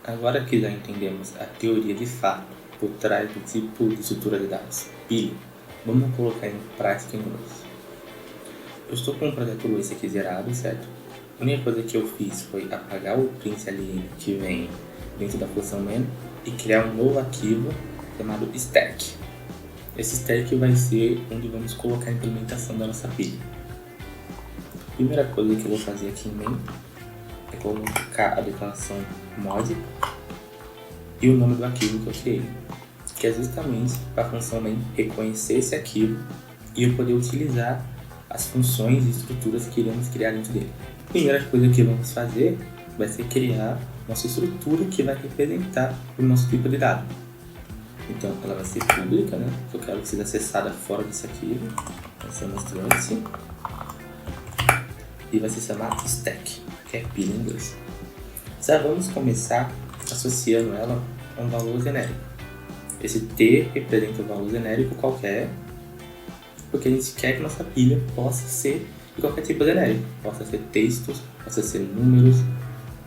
Agora que já entendemos a teoria de fato por trás do tipo de estrutura de dados pilha, vamos colocar em prática em Rust. Eu estou com um projeto Rust aqui gerado, certo? A única coisa que eu fiz foi apagar o println que vem dentro da função main e criar um novo arquivo chamado stack. Esse stack vai ser onde vamos colocar a implementação da nossa pilha. A primeira coisa que eu vou fazer aqui em main é colocar a declaração mod e o nome do arquivo que eu criei, que é justamente para a função main reconhecer esse arquivo e eu poder utilizar as funções e estruturas que iremos criar dentro dele. A primeira coisa que vamos fazer vai ser criar nossa estrutura que vai representar o nosso tipo de dado. Então ela vai ser pública, né? Eu quero que seja acessada fora desse arquivo. Vai ser uma struct e vai se chamar stack, que é pilha em inglês. Já vamos começar associando ela a um valor genérico. Esse T representa um valor genérico qualquer, porque a gente quer que nossa pilha possa ser de qualquer tipo genérico. Possa ser textos, possa ser números,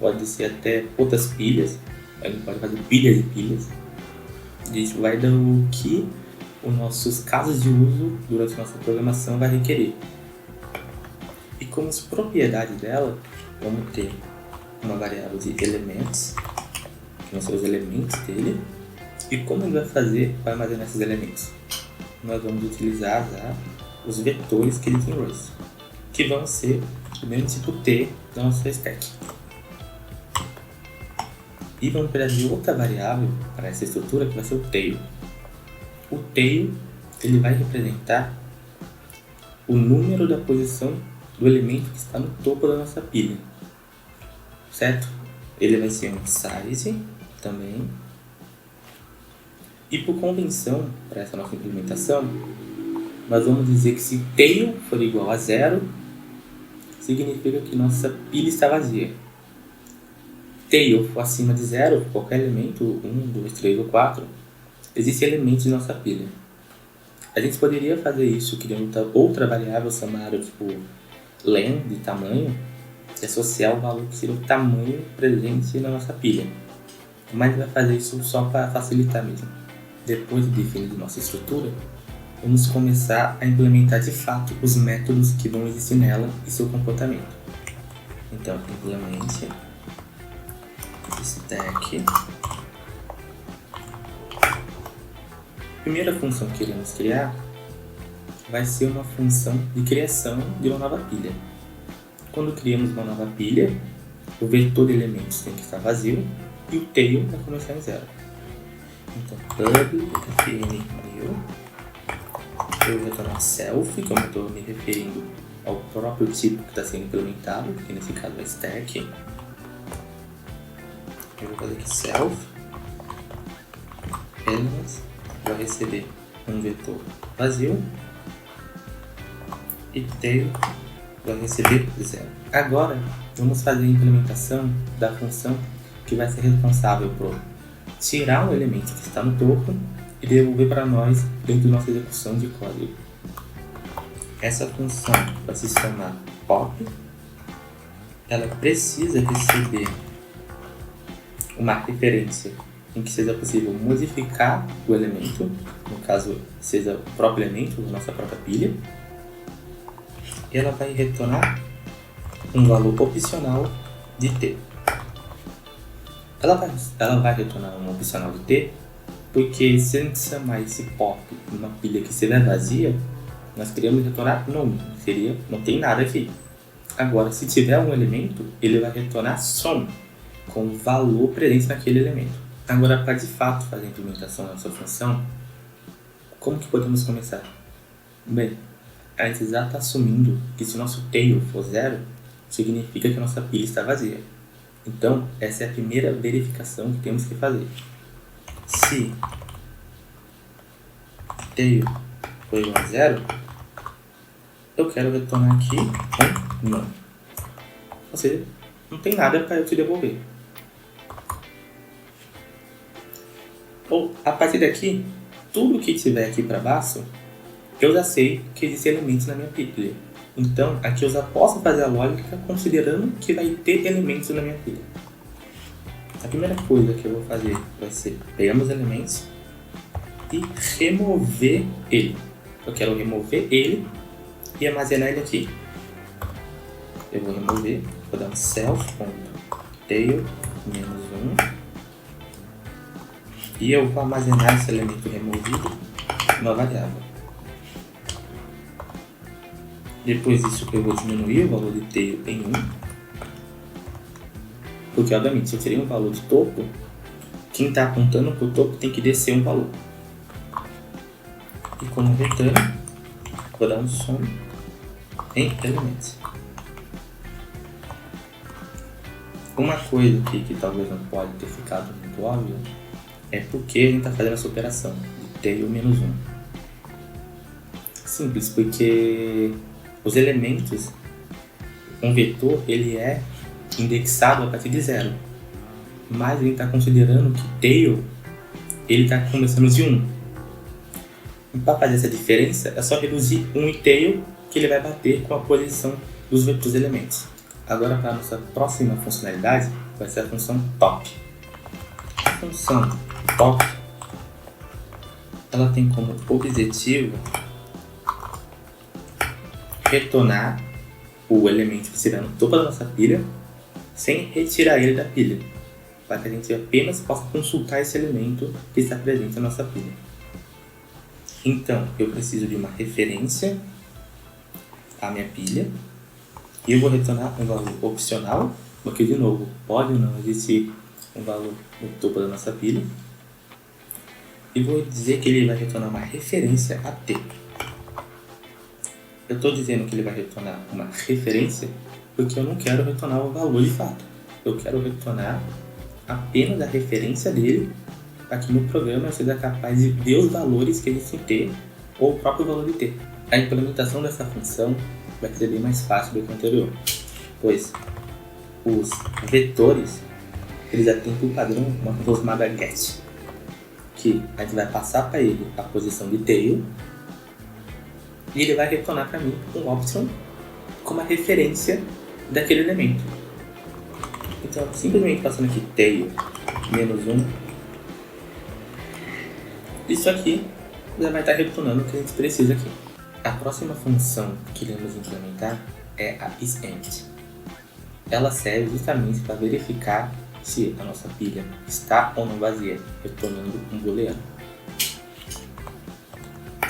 pode ser até outras pilhas. A gente pode fazer pilhas de pilhas. Isso vai dar o que os nossos casos de uso durante a nossa programação vai requerer. E como propriedade dela, vamos ter uma variável de elementos, que vão ser os elementos dele. E como ele vai fazer para armazenar esses elementos? Nós vamos utilizar já os vetores que ele tem em Rust, que vão ser o mesmo tipo T da nossa stack. E vamos precisar de outra variável para essa estrutura que vai ser o tail. O tail ele vai representar o número da posição do elemento que está no topo da nossa pilha, certo? Ele vai ser um size também. E por convenção, para essa nossa implementação, nós vamos dizer que se tail for igual a 0, significa que nossa pilha está vazia. Tail for acima de 0, qualquer elemento, 1, 2, 3 ou 4, existem elementos em nossa pilha. A gente poderia fazer isso criando outra variável chamada tipo len, de tamanho, e associar o valor que seria o tamanho presente na nossa pilha. Mas vai fazer isso só para facilitar mesmo. Depois de definir nossa estrutura, vamos começar a implementar de fato os métodos que vão existir nela e seu comportamento. Então, implemente stack. A primeira função que iremos criar vai ser uma função de criação de uma nova pilha. Quando criamos uma nova pilha, o vetor de elementos tem que estar vazio e o tail vai começar em 0. Então, pub new, eu vou retornar self, que eu estou me referindo ao próprio tipo que está sendo implementado, que nesse caso é stack. Eu vou fazer aqui self, elements, vai receber um vetor vazio e tail vai receber 0. Agora, vamos fazer a implementação da função que vai ser responsável por tirar um elemento que está no topo e devolver para nós dentro da nossa execução de código. Essa função vai se chamar pop. Ela precisa receber uma referência em que seja possível modificar o elemento, no caso seja o próprio elemento da nossa própria pilha. E ela vai retornar um valor opcional de t. Ela vai retornar um opcional de t porque se a gente chamar esse pop numa pilha que estiver vazia, nós queremos retornar none, seria não tem nada aqui. Agora, se tiver um elemento, ele vai retornar some, com o valor presente naquele elemento. Agora, para de fato fazer a implementação da sua função, como que podemos começar? Bem, a gente já está assumindo que se o nosso tail for 0, significa que a nossa pilha está vazia. Então, essa é a primeira verificação que temos que fazer. Se tail for igual a 0, eu quero retornar aqui um none. Ou seja, não tem nada para eu te devolver. Ou, a partir daqui, tudo que tiver aqui para baixo, eu já sei que existem elementos na minha pilha. Então, aqui eu já posso fazer a lógica considerando que vai ter elementos na minha pilha. A primeira coisa que eu vou fazer vai ser pegar meus elementos e remover ele. Eu quero remover ele e armazenar ele aqui. Eu vou remover, vou dar um self.tail -1 e eu vou armazenar esse elemento removido numa variável. Depois disso eu vou diminuir o valor de tail em 1, porque obviamente se eu teria um valor de topo, quem está apontando para o topo tem que descer um valor. E como return, vou dar um sum em elementos. Uma coisa aqui que talvez não pode ter ficado muito óbvio é porque a gente está fazendo essa operação de tail -1. Simples, porque os elementos, um vetor, ele é indexado a partir de 0, mas ele está considerando que tail ele está começando de 1. E para fazer essa diferença é só reduzir 1 em tail, que ele vai bater com a posição dos elementos. Agora, para a nossa próxima funcionalidade, vai ser a função top. A função top, ela tem como objetivo retornar o elemento que estiver no topo da nossa pilha sem retirar ele da pilha, para que a gente apenas possa consultar esse elemento que está presente na nossa pilha. Então, eu preciso de uma referência à minha pilha e eu vou retornar um valor opcional, porque de novo, pode não existir um valor no topo da nossa pilha, e vou dizer que ele vai retornar uma referência a t. Eu estou dizendo que ele vai retornar uma referência porque eu não quero retornar o valor de fato. Eu quero retornar apenas a referência dele para que meu programa seja capaz de ver os valores que existem em t ou o próprio valor de t. A implementação dessa função vai ser bem mais fácil do que o anterior, pois os vetores eles já têm por padrão uma função chamada get, que a gente vai passar para ele a posição de tail e ele vai retornar para mim um option como a referência daquele elemento. Então, simplesmente passando aqui tail -1, isso aqui já vai estar retornando o que a gente precisa aqui. A próxima função que iremos implementar é a isEmpty. Ela serve justamente para verificar se a nossa pilha está ou não vazia, retornando um booleano.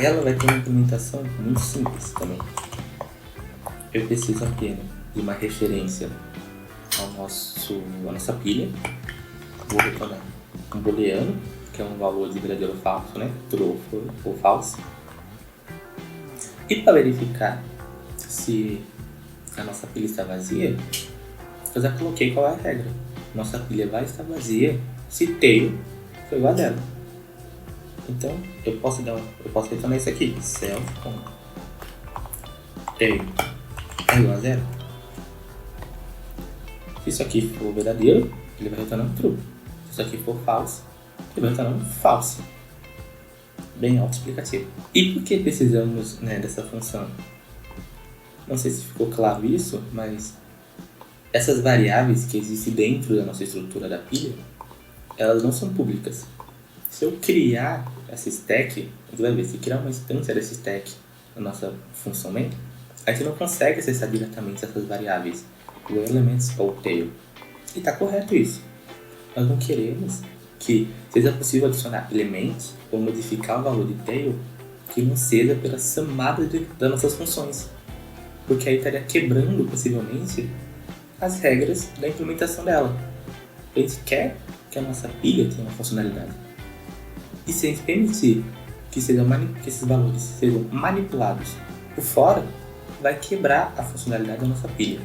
Ela vai ter uma implementação muito simples também. Eu preciso apenas de uma referência à nossa pilha. Vou retornar um booleano, que é um valor de verdadeiro ou falso, né? True ou false. E para verificar se a nossa pilha está vazia, eu já coloquei qual é a regra. Nossa pilha vai estar vazia se tail for igual a 0. Então, eu posso retornar isso aqui, self.tail é igual a 0. Se isso aqui for verdadeiro, ele vai retornar um true. Se isso aqui for false, ele vai retornar um false. Bem autoexplicativo. E por que precisamos, dessa função? Não sei se ficou claro isso, mas essas variáveis que existem dentro da nossa estrutura da pilha, elas não são públicas. Se eu criar essa stack, a gente vai ver, se criar uma instância dessa stack na nossa função main, a gente não consegue acessar diretamente essas variáveis, o elements ou tail. E está correto isso. Nós não queremos que seja possível adicionar elementos ou modificar o valor de tail que não seja pela somada das nossas funções, porque aí estaria quebrando possivelmente as regras da implementação dela. A gente quer que a nossa pilha tenha uma funcionalidade, e se a gente permitir que esses valores sejam manipulados por fora, vai quebrar a funcionalidade da nossa pilha.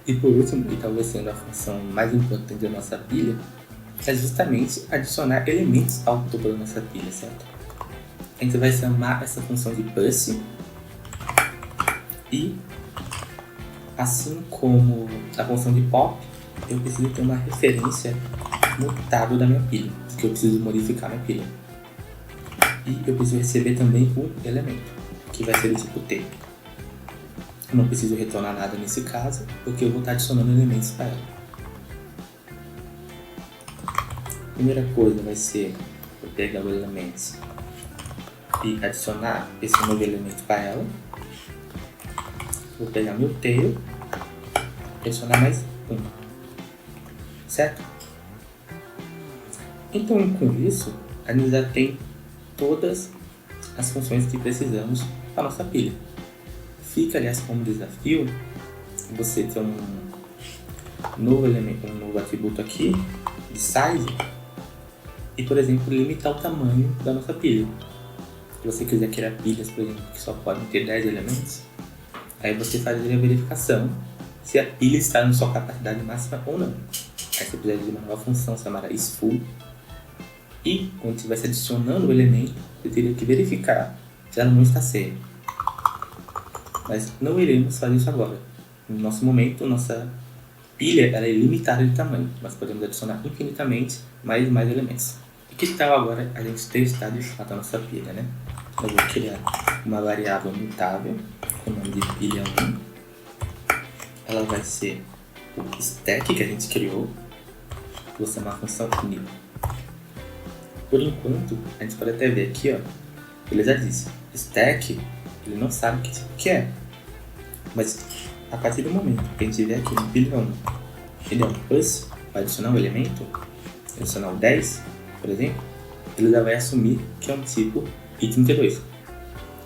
E por último, e talvez sendo a função mais importante da nossa pilha, é justamente adicionar elementos ao topo da nossa pilha, certo? A gente vai chamar essa função de bus, e assim como a função de pop, eu preciso ter uma referência mutável da minha pilha, porque eu preciso modificar minha pilha. E eu preciso receber também um elemento, que vai ser do tipo T. Eu não preciso retornar nada nesse caso, porque eu vou estar adicionando elementos para ela. Primeira coisa vai ser eu pegar o elemento e adicionar esse novo elemento para ela. Vou pegar meu tail e adicionar mais um, certo? Então, com isso, a gente já tem todas as funções que precisamos para a nossa pilha. Fica, aliás, como desafio você ter um novo elemento, um novo atributo aqui de size e, por exemplo, limitar o tamanho da nossa pilha. Se você quiser criar pilhas, por exemplo, que só podem ter 10 elementos, aí você faz a verificação se a pilha está na sua capacidade máxima ou não. Aí você precisa de uma nova função chamada isFull. E quando estivesse adicionando o elemento, você teria que verificar se ela não está cheia. Mas não iremos fazer isso agora. No nosso momento, nossa pilha ela é limitada de tamanho. Nós podemos adicionar infinitamente mais e mais elementos. E que tal agora a gente testar de fato a nossa pilha, né? Eu vou criar uma variável mutável com o nome de pilha 1. Ela vai ser o stack que a gente criou. Vou chamar a função new. Por enquanto, a gente pode até ver aqui, ó, ele já disse, stack, ele não sabe que tipo que é. Mas a partir do momento que a gente vier aqui no pilha 1, ele é um plus, vai adicionar um elemento, adicionar o 10, por exemplo, ele já vai assumir que é um tipo i32.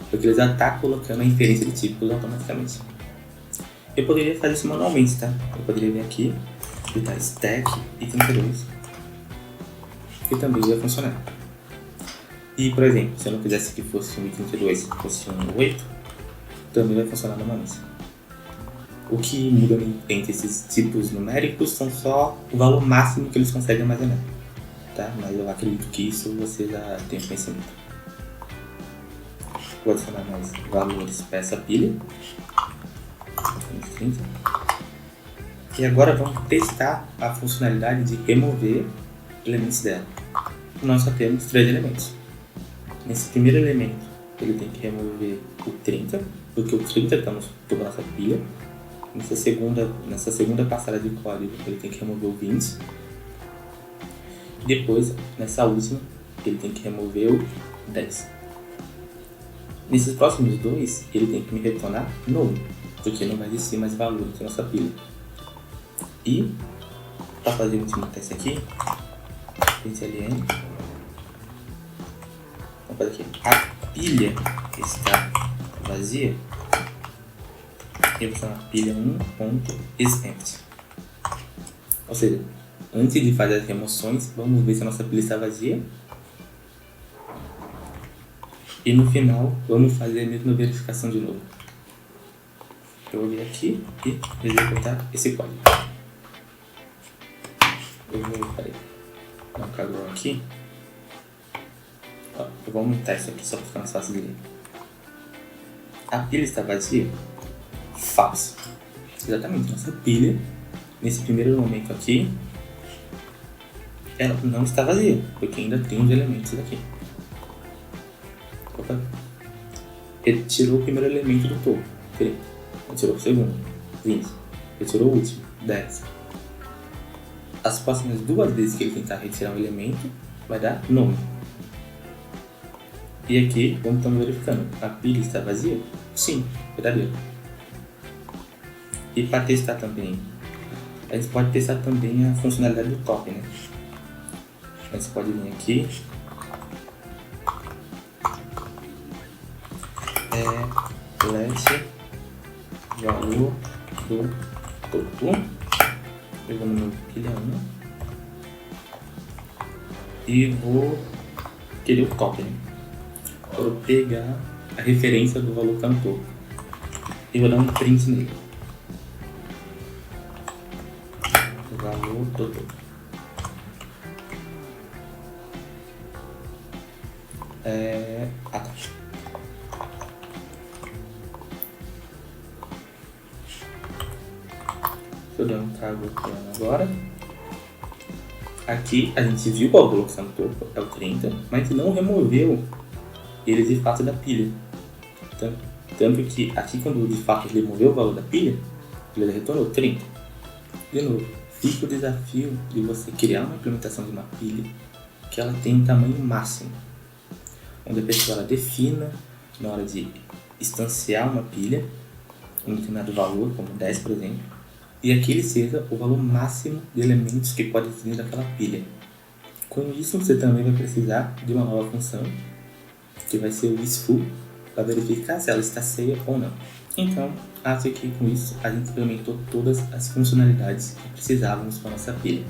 Porque ele já está colocando a inferência de tipos automaticamente. Eu poderia fazer isso manualmente, tá? Eu poderia vir aqui, digitar stack i32. E também vai funcionar. E, por exemplo, se eu não quisesse que fosse um i32, fosse um 8, também vai funcionar normalmente. O que muda entre esses tipos numéricos são só o valor máximo que eles conseguem armazenar, tá? Mas eu acredito que isso você já tem conhecimento. Vou adicionar mais valores para essa pilha. 30. E agora vamos testar a funcionalidade de remover elementos dela. Nós só temos 3 elementos. Nesse primeiro elemento, ele tem que remover o 30, porque o 30 está no topo da nossa pilha. Nessa segunda passada de código, ele tem que remover o 20. Depois, nessa última, ele tem que remover o 10. Nesses próximos 2, ele tem que me retornar null, porque não vai existir mais valor na nossa pilha. E, para fazer o último teste aqui, ln, vamos fazer aqui, a pilha está vazia, eu vou chamar pilha 1.isEmpty. Ou seja, antes de fazer as remoções, vamos ver se a nossa pilha está vazia. E no final, vamos fazer a mesma verificação de novo. Eu vou vir aqui e executar esse código. Eu vou, dar um cagrão aqui. Ó, eu vou aumentar isso aqui só para ficar mais fácil de ler. A pilha está vazia? Falso. Exatamente, nossa pilha, nesse primeiro momento aqui, ela não está vazia, porque ainda tem os elementos aqui. Opa. Ele tirou o primeiro elemento do topo, 30. Ele tirou o segundo, 20. Ele tirou o último, 10. As próximas 2 vezes que ele tentar retirar um elemento, vai dar nome. E aqui, vamos estar verificando, a pilha está vazia? Sim, verdadeiro. E para testar também, a gente pode testar também a funcionalidade do top, né? A gente pode vir aqui, let valor do topo. Eu vou no meu pilha 1 e vou querer o top, né? Vou pegar a referência do valor que está no topo e vou dar um print nele. Valor do topo. Tá. Eu dou um cargo agora. Aqui a gente viu qual valor que está no topo, é o 30, mas a gente não removeu ele de fato da pilha. Tanto que aqui quando de fato ele removeu o valor da pilha, ele retornou 30. De novo, fica o desafio de você criar uma implementação de uma pilha que ela tenha um tamanho máximo, onde a pessoa ela defina na hora de instanciar uma pilha um determinado valor, como 10 por exemplo, e aquele seja o valor máximo de elementos que pode ter dentro daquela pilha. Com isso, você também vai precisar de uma nova função, que vai ser o isFull, para verificar se ela está cheia ou não. Então, acho que com isso a gente implementou todas as funcionalidades que precisávamos para a nossa pilha.